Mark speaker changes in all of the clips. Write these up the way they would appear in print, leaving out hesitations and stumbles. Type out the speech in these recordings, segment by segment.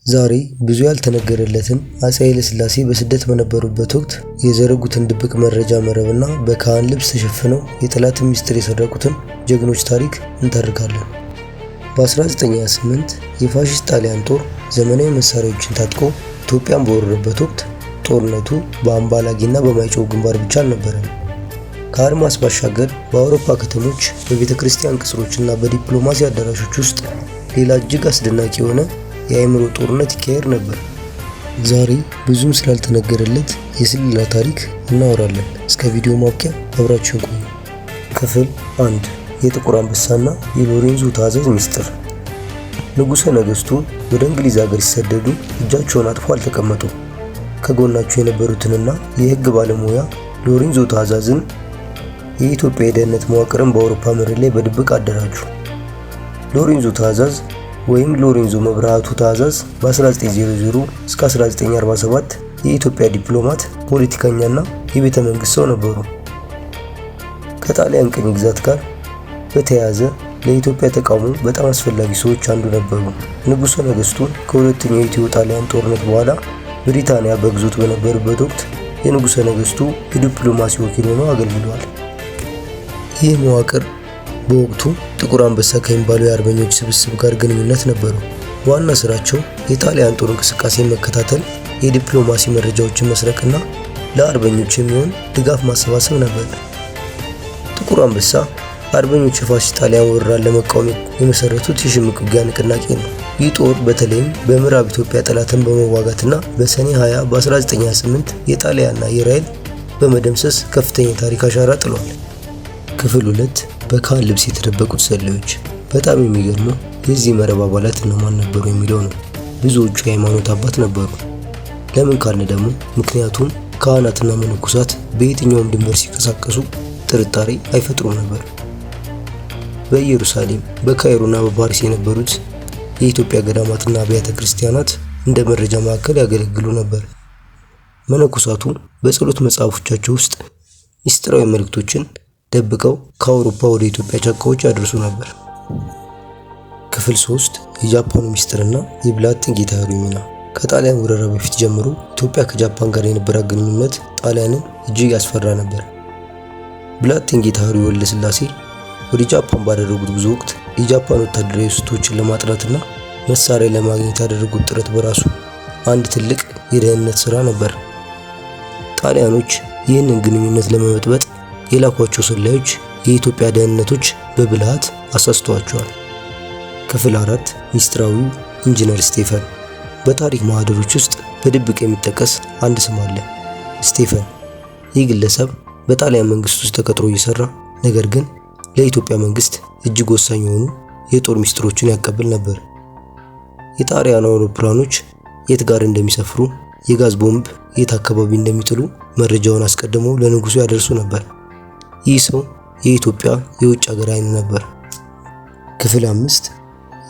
Speaker 1: ዛሬ ብዙ ያልተነገረለትን አፄ ኃይለ ሥላሴ በስደት በነበሩበት ወቅት የዘረጉትን ድብቅ መረጃ መረብና በካህን ልብስ ተሸፍነው የጠላትን ሚስጥር የሰረቁትን ጀግኖች ታሪክ እንተርካለን። በ1928 የፋሺስት ጣሊያን ጦር ዘመናዊ መሳሪያዎችን ታጥቆ ኢትዮጵያን በወረረበት ወቅት ጦርነቱ በአምባላጌና በማይጨው ግንባር ብቻ አልነበረም። ከአድማስ ባሻገር በአውሮፓ ከተሞች፣ በቤተ ክርስቲያን ቅጽሮችና በዲፕሎማሲ አዳራሾች ውስጥ ሌላ እጅግ አስደናቂ የሆነ የአእምሮ ጦርነት ይካሄድ ነበር። ዛሬ ብዙም ስላልተነገረለት የስለላ ታሪክ እናወራለን። እስከ ቪዲዮ ማብቂያ አብራችሁን ቆዩ። ክፍል 1 የጥቁር አንበሳና የሎሬንዞ ታዘዝ ሚስጥር። ንጉሠ ነገሥቱ ወደ እንግሊዝ ሀገር ሲሰደዱ እጃቸውን አጥፎ አልተቀመጡም። ከጎናቸው የነበሩትንና የሕግ ባለሙያ ሎሬንዞ ታዛዝን የኢትዮጵያ የደህንነት መዋቅርን በአውሮፓ መሬት ላይ በድብቅ አደራጁ። ሎሬንዞ ታዛዝ ወይም ሎሬንዞ መብራቱ ታዛዝ በ1900 እስከ 1947 የኢትዮጵያ ዲፕሎማት፣ ፖለቲከኛና የቤተ መንግስት ሰው ነበሩ። ከጣሊያን ቅኝ ግዛት ጋር በተያያዘ ለኢትዮጵያ ተቃውሞ በጣም አስፈላጊ ሰዎች አንዱ ነበሩ። ንጉሠ ነገሥቱ ከሁለተኛው የኢትዮ ጣሊያን ጦርነት በኋላ ብሪታንያ በግዞት በነበሩበት ወቅት የንጉሠ ነገሥቱ የዲፕሎማሲ ወኪል ሆነው አገልግለዋል። ይህ መዋቅር በወቅቱ ጥቁር አንበሳ ከሚባለው የአርበኞች ስብስብ ጋር ግንኙነት ነበረው። ዋና ስራቸው የጣሊያን ጦር እንቅስቃሴን መከታተል፣ የዲፕሎማሲ መረጃዎችን መስረቅና ለአርበኞች የሚሆን ድጋፍ ማሰባሰብ ነበር። ጥቁር አንበሳ አርበኞች የፋሺስት ጣሊያን ወረራን ለመቃወም የመሰረቱት የሽምቅ ውጊያ ንቅናቄ ነው። ይህ ጦር በተለይም በምዕራብ ኢትዮጵያ ጠላትን በመዋጋትና በሰኔ 20 በ1928 የጣሊያንና አየር ኃይል በመደምሰስ ከፍተኛ ታሪክ አሻራ ጥሏል። ክፍል 2 በካህን ልብስ የተደበቁት ሰላዮች። በጣም የሚገርመው የዚህ መረብ አባላት እነማን ነበሩ የሚለው ነው። ብዙዎቹ የሃይማኖት አባት ነበሩ። ለምን ካልን ደግሞ ምክንያቱም ካህናትና መነኮሳት በየትኛውም ድንበር ሲንቀሳቀሱ ጥርጣሬ አይፈጥሩም ነበር። በኢየሩሳሌም፣ በካይሮና በፓሪስ የነበሩት የኢትዮጵያ ገዳማትና አብያተ ክርስቲያናት እንደ መረጃ ማዕከል ያገለግሉ ነበር። መነኮሳቱ በጸሎት መጽሐፎቻቸው ውስጥ ሚስጥራዊ መልእክቶችን ደብቀው ከአውሮፓ ወደ ኢትዮጵያ ጫካዎች ያደርሱ ነበር። ክፍል 3 የጃፓኑ ሚስጥርና የብላቴን ጌታ ሃሪ ሚና። ከጣሊያን ወረራ በፊት ጀምሮ ኢትዮጵያ ከጃፓን ጋር የነበራት ግንኙነት ጣሊያንን እጅግ ያስፈራ ነበር። ብላቴን ጌታ ሃሪ ወልደ ሥላሴ ወደ ጃፓን ባደረጉት ጉዞ ወቅት የጃፓን ወታደራዊ ስልቶችን ለማጥናትና መሳሪያ ለማግኘት ያደረጉት ጥረት በራሱ አንድ ትልቅ የደህንነት ሥራ ነበር። ጣሊያኖች ይህንን ግንኙነት ለመበጥበጥ የላኳቸው ሰላዮች የኢትዮጵያ ደህንነቶች በብልሃት አሳስተዋቸዋል። ክፍል 4 ሚስጥራዊው ኢንጂነር ስቴፈን። በታሪክ ማህደሮች ውስጥ በድብቅ የሚጠቀስ አንድ ስም አለ፣ ስቴፈን። ይህ ግለሰብ በጣሊያን መንግስት ውስጥ ተቀጥሮ እየሰራ ነገር ግን ለኢትዮጵያ መንግስት እጅግ ወሳኝ የሆኑ የጦር ሚስጥሮችን ያቀብል ነበር። የጣሊያን አውሮፕላኖች የት ጋር እንደሚሰፍሩ፣ የጋዝ ቦምብ የት አካባቢ እንደሚጥሉ መረጃውን አስቀድሞ ለንጉሱ ያደርሱ ነበር። ይህ ሰው የኢትዮጵያ የውጭ ሀገር አይን ነበር። ክፍል 5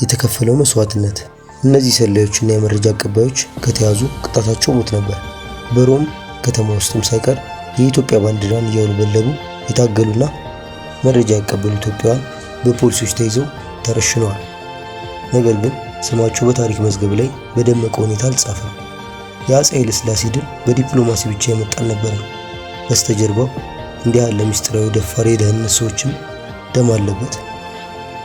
Speaker 1: የተከፈለው መስዋዕትነት። እነዚህ ሰላዮችና የመረጃ አቀባዮች ከተያዙ ቅጣታቸው ሞት ነበር። በሮም ከተማ ውስጥም ሳይቀር የኢትዮጵያ ባንዲራን እያውለበለቡ የታገሉና መረጃ ያቀበሉ ኢትዮጵያውያን በፖሊሶች ተይዘው ተረሽነዋል። ነገር ግን ስማቸው በታሪክ መዝገብ ላይ በደመቀ ሁኔታ አልተጻፈም። የአፄ ኃይለ ሥላሴ ድል በዲፕሎማሲ ብቻ የመጣ አልነበረም። በስተጀርባው እንዲህ ያለ ሚስጥራዊ ደፋር የደህንነት ሰዎችም ደም አለበት።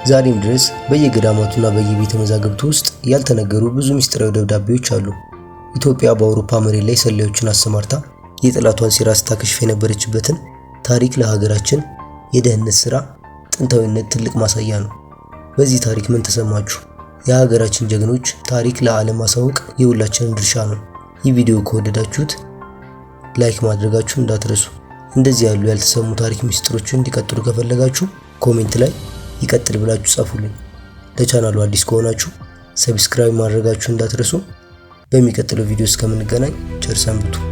Speaker 1: ዛሬም ድረስ በየገዳማቱና በየቤተ መዛግብቱ ውስጥ ያልተነገሩ ብዙ ሚስጥራዊ ደብዳቤዎች አሉ። ኢትዮጵያ በአውሮፓ መሬት ላይ ሰላዮችን አሰማርታ የጠላቷን ሴራ ስታከሽፍ የነበረችበትን ታሪክ ለሀገራችን የደህንነት ሥራ ጥንታዊነት ትልቅ ማሳያ ነው። በዚህ ታሪክ ምን ተሰማችሁ? የሀገራችን ጀግኖች ታሪክ ለዓለም ማሳወቅ የሁላችንም ድርሻ ነው። ይህ ቪዲዮ ከወደዳችሁት ላይክ ማድረጋችሁ እንዳትረሱ። እንደዚህ ያሉ ያልተሰሙ ታሪክ ሚስጥሮችን እንዲቀጥሉ ከፈለጋችሁ ኮሜንት ላይ ይቀጥል ብላችሁ ጻፉልኝ። ለቻናሉ አዲስ ከሆናችሁ ሰብስክራይብ ማድረጋችሁ እንዳትረሱ። በሚቀጥለው ቪዲዮ እስከምንገናኝ ቸር ሰንብቱ።